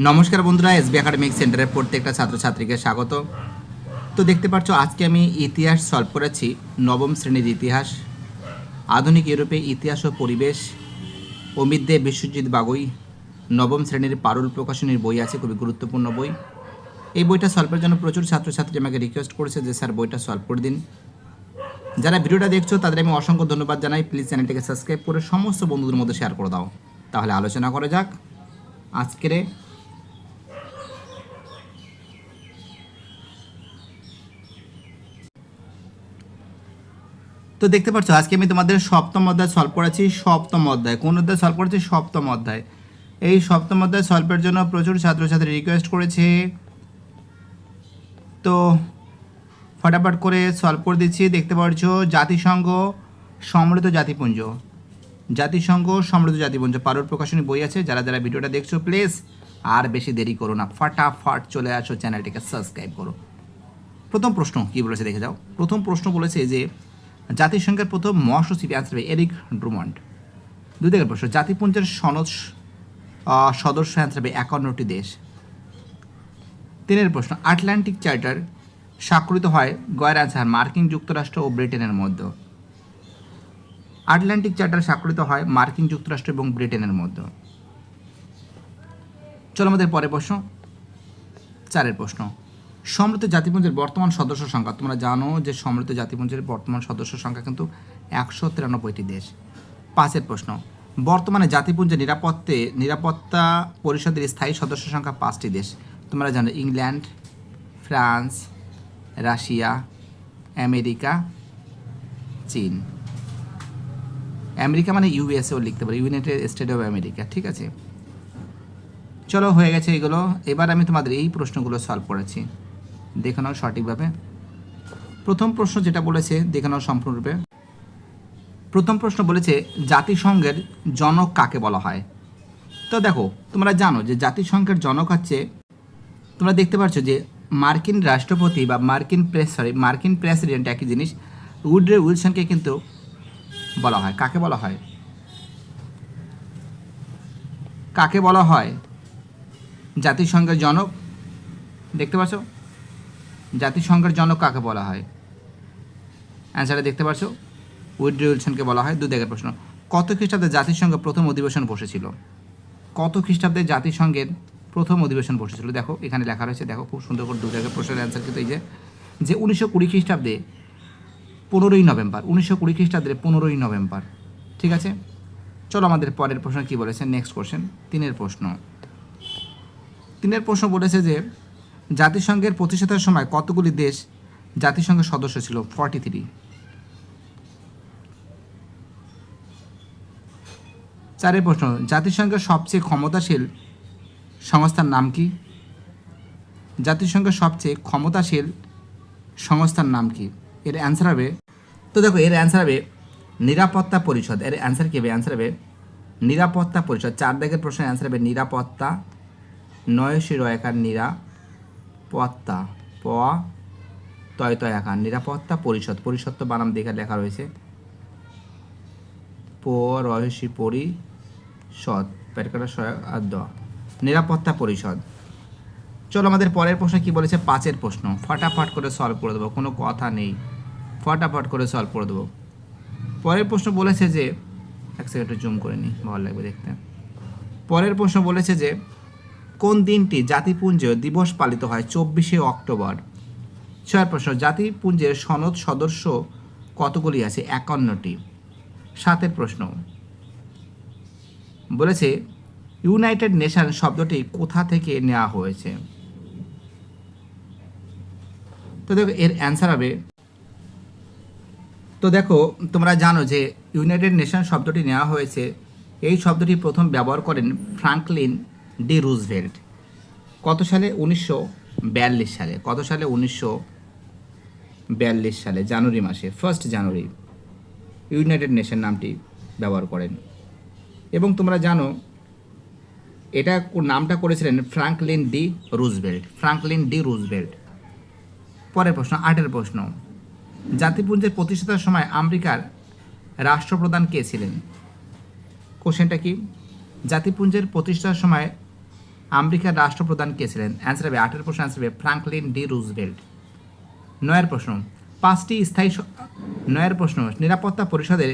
নমস্কার বন্ধুরা, SB academic সেন্টারের প্রত্যেকটা ছাত্রছাত্রীকে স্বাগত। তো দেখতে পাচ্ছ আজকে আমি ইতিহাস সলভ করেছি, নবম শ্রেণীর ইতিহাস, আধুনিক ইউরোপে ইতিহাস ও পরিবেশ, অমিত দে, বিশ্বজিৎ বাগুই, নবম শ্রেণীর পারুল প্রকাশনীর বই আছে, খুবই গুরুত্বপূর্ণ বই। এই বইটা সলভের জন্য প্রচুর ছাত্রছাত্রী আমাকে রিকোয়েস্ট করেছে যে স্যার বইটা সলভ করে দিন। যারা ভিডিওটা দেখছো তাদের আমি অসংখ্য ধন্যবাদ জানাই। প্লিজ চ্যানেলটিকে সাবস্ক্রাইব করে সমস্ত বন্ধুদের মধ্যে শেয়ার করে দাও। তাহলে আলোচনা করা যাক আজকের। তো দেখতে পাচ্ছ আজকে আমি তোমাদের সপ্তম অধ্যায় সলভ করেছি। সপ্তম অধ্যায় কোন অধ্যায় সলভ করেছি? সপ্তম অধ্যায়। এই সপ্তম অধ্যায় সলভের জন্য প্রচুর ছাত্রছাত্রী রিকোয়েস্ট করেছে, তো ফটাফট করে সলভ করে দিচ্ছি। দেখতে পাচ্ছ জাতিসংঘ সমৃদ্ধ জাতিপুঞ্জ, জাতিসংঘ সমৃদ্ধ জাতিপুঞ্জ পারুল প্রকাশনী বই আছে। যারা যারা ভিডিওটা দেখছো প্লিজ আর বেশি দেরি করো না, ফটাফট চলে আসো, চ্যানেলটিকে সাবস্ক্রাইব করো। প্রথম প্রশ্ন কী বলেছে দেখে যাও। প্রথম প্রশ্ন বলেছে যে জাতিসংঘের প্রথম মহাসচিব অ্যান্সার এরিক ড্রুমন্ড। দুই দিকের প্রশ্ন, জাতিপুঞ্জের সনদ সদস্য অ্যান্সার 51টি দেশ। তিনের প্রশ্ন, আটলান্টিক চার্টার স্বাক্ষরিত হয় গয়ের অ্যান্সার মার্কিন যুক্তরাষ্ট্র ও ব্রিটেনের মধ্যে। আটলান্টিক চার্টার স্বাক্ষরিত হয় মার্কিন যুক্তরাষ্ট্র এবং ব্রিটেনের মধ্যে। চলো আমাদের পরের প্রশ্ন, চারের প্রশ্ন, সমৃদ্ধ জাতিপুঞ্জের বর্তমান সদস্য সংখ্যা। তোমরা জানো যে সমৃদ্ধ জাতিপুঞ্জের বর্তমান সদস্য সংখ্যা কিন্তু 193টি দেশ। পাঁচের প্রশ্ন, বর্তমানে জাতিপুঞ্জের নিরাপত্তা পরিষদের স্থায়ী সদস্য সংখ্যা 5টি দেশ। তোমরা জানো ইংল্যান্ড, ফ্রান্স, রাশিয়া, আমেরিকা, চীন। আমেরিকা মানে ইউএসএও লিখতে পারি, ইউনাইটেড স্টেট অফ আমেরিকা, ঠিক আছে। চলো হয়ে গেছে এগুলো। এবার আমি তোমাদের এই প্রশ্নগুলো সলভ করেছি, দেখে নাও সঠিকভাবে। প্রথম প্রশ্ন যেটা বলেছে দেখে নাও সম্পূর্ণরূপে। প্রথম প্রশ্ন বলেছে জাতিসংঘের জনক কাকে বলা হয়। তো দেখো তোমরা জানো যে জাতিসংঘের জনক হচ্ছে, তোমরা দেখতে পাচ্ছ যে মার্কিন রাষ্ট্রপতি বা মার্কিন প্রেসিডেন্ট একই জিনিস, উড্রে উইলসনকে কিন্তু বলা হয়। কাকে বলা হয়? কাকে বলা হয় জাতিসংঘের জনক? দেখতে পাচ্ছ জাতিসংঘের জনক কাকে বলা হয়? অ্যান্সারটা দেখতে পাচ্ছ, উড্রে উইলসনকে বলা হয়। দুই দিকের প্রশ্ন, কত খ্রিস্টাব্দে জাতিসংঘের প্রথম অধিবেশন বসেছিল? কত খ্রিস্টাব্দে জাতিসংঘের প্রথম অধিবেশন বসেছিল? দেখো এখানে লেখা রয়েছে, দেখো খুব সুন্দর করে। দুই দিকের প্রশ্নের অ্যান্সার কিন্তু এই যে 1920 খ্রিস্টাব্দে 15ই নভেম্বর, 1920 খ্রিস্টাব্দে 15ই নভেম্বর, ঠিক আছে। চলো আমাদের পরের প্রশ্ন কী বলেছে, নেক্সট কোশ্চেন, তিনের প্রশ্ন। তিনের প্রশ্ন বলেছে যে জাতিসংঘের প্রতিষ্ঠাতার সময় কতগুলি দেশ জাতিসংঘের সদস্য ছিল? 43। চারের প্রশ্ন, জাতিসংঘের সবচেয়ে ক্ষমতাশীল সংস্থার নাম কি? জাতিসংঘের সবচেয়ে ক্ষমতাশীল সংস্থার নাম কি? এর অ্যান্সার হবে, তো দেখো এর অ্যান্সার হবে নিরাপত্তা পরিষদ। এর অ্যান্সার কী হবে? অ্যান্সার হবে নিরাপত্তা পরিষদ। চার দাগের প্রশ্নের অ্যান্সার হবে নিরাপত্তা, নয়শির একার নিরাপত্তা, প তয় তয় আকার, নিরাপত্তা পরিষদ। পরিষদ তো বানাম দেখে লেখা রয়েছে, প রহস্যি পরিষদ, পেটকাটা সয় আর দ, নিরাপত্তা পরিষদ। চলো আমাদের পরের প্রশ্ন কি বলেছে, পাঁচের প্রশ্ন। ফটাফট করে সলভ করে দেবো, কোনো কথা নেই, ফটাফট করে সলভ করে দেবো। পরের প্রশ্ন বলেছে যে, এক সেকেন্ড জুম করে নিই, ভালো লাগবে দেখতে। পরের প্রশ্ন বলেছে যে কোন দিনটি জাতিপুঞ্জ দিবস পালিত হয়? 24শে অক্টোবর। ছয়ের প্রশ্ন, জাতিপুঞ্জের সনদ সদস্য কতগুলি আছে? 51টি। সাতের প্রশ্ন বলেছে ইউনাইটেড নেশন শব্দটি কোথা থেকে নেওয়া হয়েছে? তো দেখো এর অ্যান্সার হবে, তো দেখো তোমরা জানো যে ইউনাইটেড নেশন শব্দটি নেওয়া হয়েছে, এই শব্দটি প্রথম ব্যবহার করেন ফ্রাঙ্কলিন ডি রুজভেল্ট। কত সালে? 1942 সালে। কত সালে? 1942 সালে জানুয়ারি মাসে, 1 জানুয়ারি ইউনাইটেড নেশন নামটি ব্যবহার করেন। এবং তোমরা জানো এটা নামটা করেছিলেন Franklin D Roosevelt, Franklin D Roosevelt. পরের প্রশ্ন, আটের প্রশ্ন, জাতিপুঞ্জের প্রতিষ্ঠাতার সময় আমেরিকার রাষ্ট্রপ্রধান কে ছিলেন? কোশ্চেনটা কি, জাতিপুঞ্জের প্রতিষ্ঠার সময় আমেরিকার রাষ্ট্রপ্রধান কে ছিলেন? অ্যান্সার হবে 8 প্রশ্ন অ্যান্সার হবে ফ্রাঙ্কলিন ডি রুজভেল্ট। 9 প্রশ্ন, 5টি স্থায়ী 9 প্রশ্ন, নিরাপত্তা পরিষদের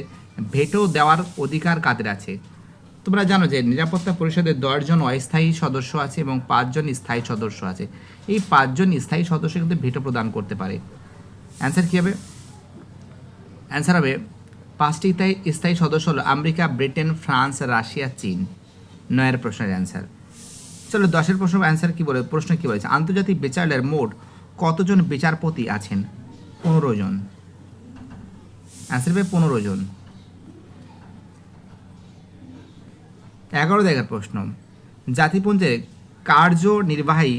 ভেটো দেওয়ার অধিকার কাদের আছে? তোমরা জানো যে নিরাপত্তা পরিষদের 10 জন অস্থায়ী সদস্য আছে এবং 5 জন স্থায়ী সদস্য আছে। এই 5 জন স্থায়ী সদস্য কিন্তু ভেটো প্রদান করতে পারে। অ্যান্সার কী হবে? অ্যান্সার হবে 5টি স্থায়ী সদস্য হলো আমেরিকা, ব্রিটেন, ফ্রান্স, রাশিয়া, চীন। 9 প্রশ্নের অ্যান্সার। চলো 10 প্রশ্ন অ্যান্সার কী বলে, প্রশ্ন কী বলেছে? আন্তর্জাতিক বিচারালয়ের মোট কতজন বিচারপতি আছেন? 15 জন। অ্যান্সার হবে 15 জন। 11 প্রশ্ন, জাতিপুঞ্জের কার্যনির্বাহী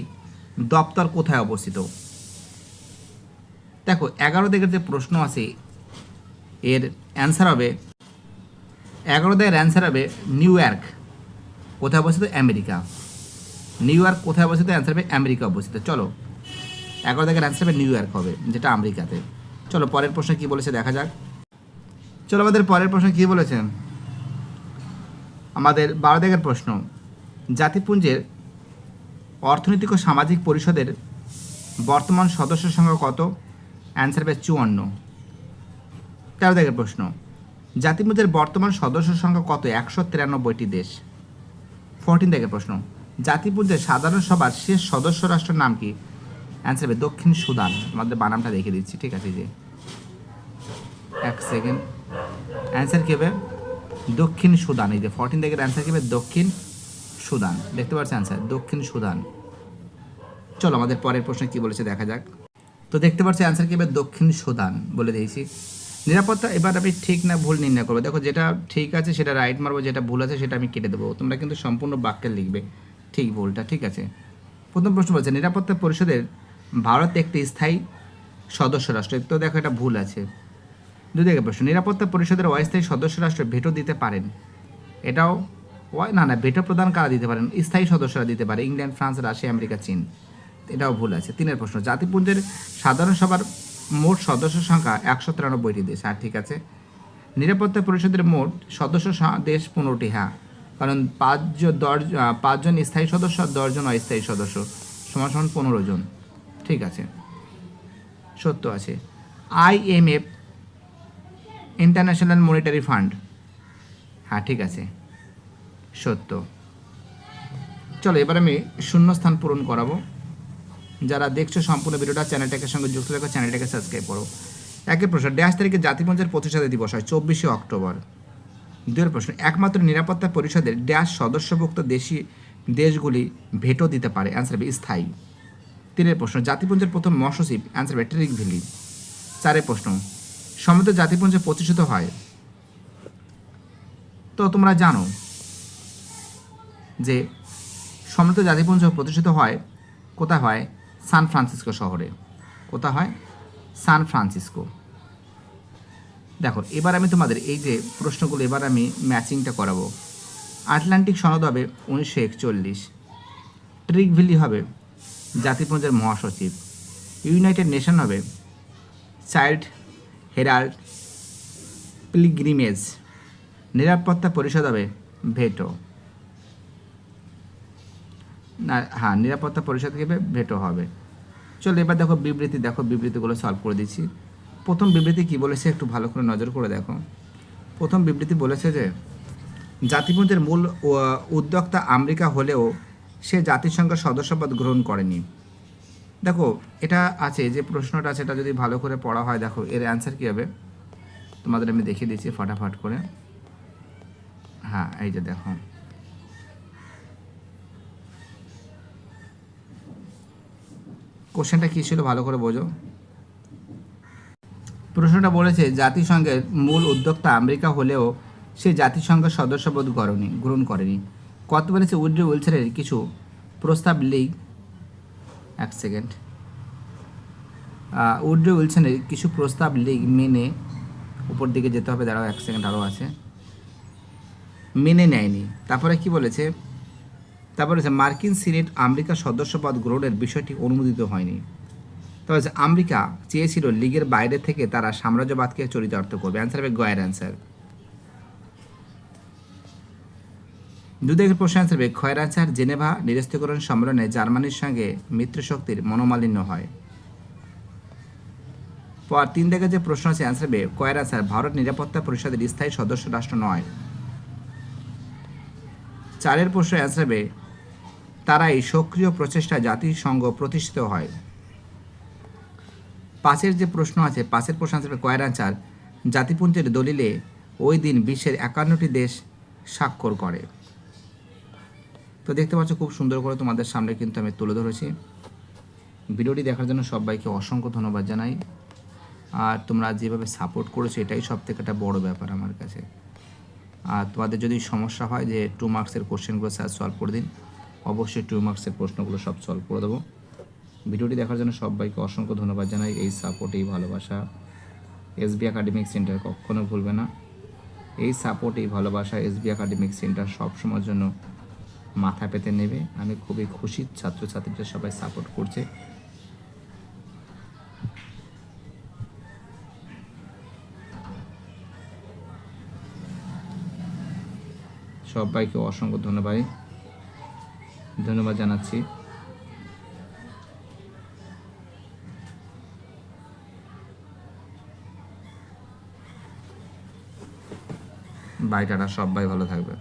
দপ্তর কোথায় অবস্থিত? দেখো 11 যে প্রশ্ন আছে এর অ্যান্সার হবে 11 অ্যান্সার হবে নিউ ইয়র্ক। কোথায় অবস্থিত? আমেরিকা। নিউ ইয়র্ক কোথায় অবস্থিত? অ্যান্সার হবে আমেরিকা অবস্থিত। চলো 11 অ্যান্সার হবে নিউ ইয়র্ক হবে, যেটা আমেরিকাতে। চলো পরের প্রশ্ন কী বলেছে দেখা যাক। চলো আমাদের পরের প্রশ্ন কী বলেছে? আমাদের 12 প্রশ্ন, জাতিপুঞ্জের অর্থনৈতিক ও সামাজিক পরিষদের বর্তমান সদস্য সংখ্যা কত? অ্যান্সার হবে 54। 13 প্রশ্ন, জাতিপুঞ্জের বর্তমান সদস্য সংখ্যা কত? 193টি দেশ। 14 প্রশ্ন, জাতিপুঞ্জের সাধারণ সভার শেষ সদস্য রাষ্ট্রের নাম কি? অ্যান্সার হবে দক্ষিণ সুদান। আমাদের বানামটা দেখে দিচ্ছি, ঠিক আছে? যে 1 সেকেন্ড, অ্যান্সার কী হবে? দক্ষিণ সুদান। এই যে 14 অ্যান্সার কী হবে? দক্ষিণ সুদান। দেখতে পাচ্ছি অ্যান্সার দক্ষিণ সুদান। চলো আমাদের পরের প্রশ্ন কী বলেছে দেখা যাক। তো দেখতে পাচ্ছি অ্যান্সার কী হবে? দক্ষিণ সুদান বলে দিয়েছি। নিরাপত্তা, এবার আমি ঠিক না ভুল নির্ণয় করবো। দেখো যেটা ঠিক আছে সেটা রাইট মারবো, যেটা ভুল আছে সেটা আমি কেটে দেবো। তোমরা কিন্তু সম্পূর্ণ বাক্যে লিখবে ঠিক ভুলটা, ঠিক আছে? প্রথম প্রশ্ন বলছে নিরাপত্তা পরিষদের ভারত একটি স্থায়ী সদস্য রাষ্ট্র। তো দেখো এটা ভুল আছে। 2 প্রশ্ন, নিরাপত্তা পরিষদের অস্থায়ী সদস্য রাষ্ট্র ভেটো দিতে পারেন? এটাও না, ভেটো প্রদান কারা দিতে পারেন? স্থায়ী সদস্যরা দিতে পারে, ইংল্যান্ড, ফ্রান্স, রাশিয়া, আমেরিকা, চীন। এটাও ভুল আছে। 3 প্রশ্ন, জাতিপুঞ্জের সাধারণ সভার মোট সদস্য সংখ্যা 193টি দেশ। আর ঠিক আছে। নিরাপত্তা পরিষদের মোট সদস্য দেশ 15টি। হ্যাঁ, কারণ 5 জন স্থায়ী সদস্য আর 10 জন অস্থায়ী সদস্য, সমান সমান 15 জন। ঠিক আছে, সত্য আছে। IMF, international monetary fund. হ্যাঁ ঠিক আছে, সত্য। চলো এবার আমি শূন্যস্থান পূরণ করাবো। যারা দেখছো সম্পূর্ণ ভিডিওটা চ্যানেলটাকে সঙ্গে যুক্ত থাকো, চ্যানেলটাকে সাবস্ক্রাইব করো। 1 প্রশ্ন, ড্যাশ তারিখে জাতিপুঞ্জের প্রতিষ্ঠাতা দিবস হয়? 24শে অক্টোবর। 2 প্রশ্ন, একমাত্র নিরাপত্তা পরিষদের ড্যাশ সদস্যভুক্ত দেশগুলি ভেটো দিতে পারে? অ্যান্সার হবে স্থায়ী। 3 প্রশ্ন, জাতিপুঞ্জের প্রথম মহাসচিব? অ্যান্সার হবে ট্রিগভিলি। 4 প্রশ্ন, সমৃদ্ধ জাতিপুঞ্জ প্রতিষ্ঠিত হয়? তো তোমরা জানো যে সমৃদ্ধ জাতিপুঞ্জ প্রতিষ্ঠিত হয় কোথায় হয়? সান ফ্রান্সিসকো শহরে। কোথায় হয়? San Francisco. দেখো এবার আমি তোমাদের এই যে প্রশ্নগুলো এবার আমি ম্যাচিংটা করাবো। আটলান্টিক সনদ হবে 1941। ট্রিগভিলি হবে জাতিপুঞ্জের মহাসচিব। ইউনাইটেড নেশন হবে চাইল্ড হেরাল্ড পিলগ্রিমেজ। নিরাপত্তা পরিষদ হবে ভেটো। না, হ্যাঁ নিরাপত্তা পরিষদ হবে ভেটো হবে। চলো এবার দেখো বিবৃতি, দেখো বিবৃতিগুলো সলভ করে দিচ্ছি। প্রথম বিবৃতি কি বলেছে একটু ভালো করে নজর করে দেখো। প্রথম বিবৃতি বলেছে যে জাতিপুঞ্জের মূল উদ্যোক্তা আমেরিকা হলেও সে জাতিসংঘের সদস্যপদ গ্রহণ করেনি। দেখো এটা আছে যে প্রশ্নটা আছে, এটা যদি ভালো করে পড়া হয় দেখো এর অ্যান্সার কী হবে তোমাদের আমি দেখিয়ে দিচ্ছি ফটাফট করে। হ্যাঁ এই যে দেখো, কোশ্চেনটা কী ছিল ভালো করে বোঝো। প্রশ্নটা বলেছে জাতিসংঘের মূল উদ্যোক্তা আমেরিকা হলেও সে জাতিসংঘের সদস্যপদ গ্রহণ করেনি। কত বলেছে? উড্রো উইলসনের কিছু প্রস্তাব লিগ। 1 সেকেন্ড, উড্রো উইলসনের কিছু প্রস্তাব লিগ মেনে, উপর দিকে যেতে হবে, দাঁড়াও 1 সেকেন্ড আরও আছে, মেনে নেয়নি। তারপরে কি বলেছে? তারপরে মার্কিন সিনেট আমেরিকার সদস্যপদ গ্রহণের বিষয়টি অনুমোদিত হয়নি। তবে আমেরিকা চেয়েছিল লীগের বাইরে থেকে তারা সাম্রাজ্যবাদকে চরিতার্থ করবে। অ্যান্সার হবে গয়ের অ্যান্সার। দুদিকের প্রশ্ন অ্যান্সার হবে ক্ষয়ের অ্যান্সার জেনেভা নিরস্ত্রীকরণ সম্মেলনে জার্মানির সঙ্গে মিত্রশক্তির মনোমালিন্য হয়। পর 3 থেকে যে প্রশ্ন আছে অ্যান্সার হবে কয়ের অ্যান্সার ভারত নিরাপত্তা পরিষদের স্থায়ী সদস্য রাষ্ট্র নয়। 4 প্রশ্ন অ্যান্সার হবে তারাই সক্রিয় প্রচেষ্টা জাতিসংঘ প্রতিষ্ঠিত হয়। 5 যে প্রশ্ন আছে 5 প্রশ্ন অ্যান্সার হবে কয়ের অ্যান্সার জাতিপুঞ্জের দলিলে ওই দিন বিশ্বের 51টি দেশ স্বাক্ষর করে। তো দেখতে পাচ্ছ খুব সুন্দর করে তোমাদের সামনে কিন্তু আমি তুলে ধরেছি। ভিডিওটি দেখার জন্য সবাইকে অসংখ্য ধন্যবাদ জানাই। আর তোমরা যেভাবে সাপোর্ট করেছো এটাই সব থেকে একটা বড়ো ব্যাপার আমার কাছে। আর তোমাদের যদি সমস্যা হয় যে 2 মার্কসের কোশ্চেনগুলো স্যার সলভ করে দিন, অবশ্যই 2 মার্কসের প্রশ্নগুলো সব সলভ করে দেবো। ভিডিওটি দেখার জন্য সবাইকে অসংখ্য ধন্যবাদ জানাই। এই সাপোর্ট, এই ভালোবাসা এসবি একাডেমিক সেন্টার কখনো ভুলবে না। এই সাপোর্ট, এই ভালোবাসা এসবি একাডেমিক সেন্টার সবসময়ের জন্য মাথা পেতে নেবে। আমি খুবই খুশি ছাত্রছাত্রীরা সবাই সাপোর্ট করছে। সবাইকে অসংখ্য ধন্যবাদ জানাচ্ছি। বাই টাটা, সবাই ভালো থাকবে।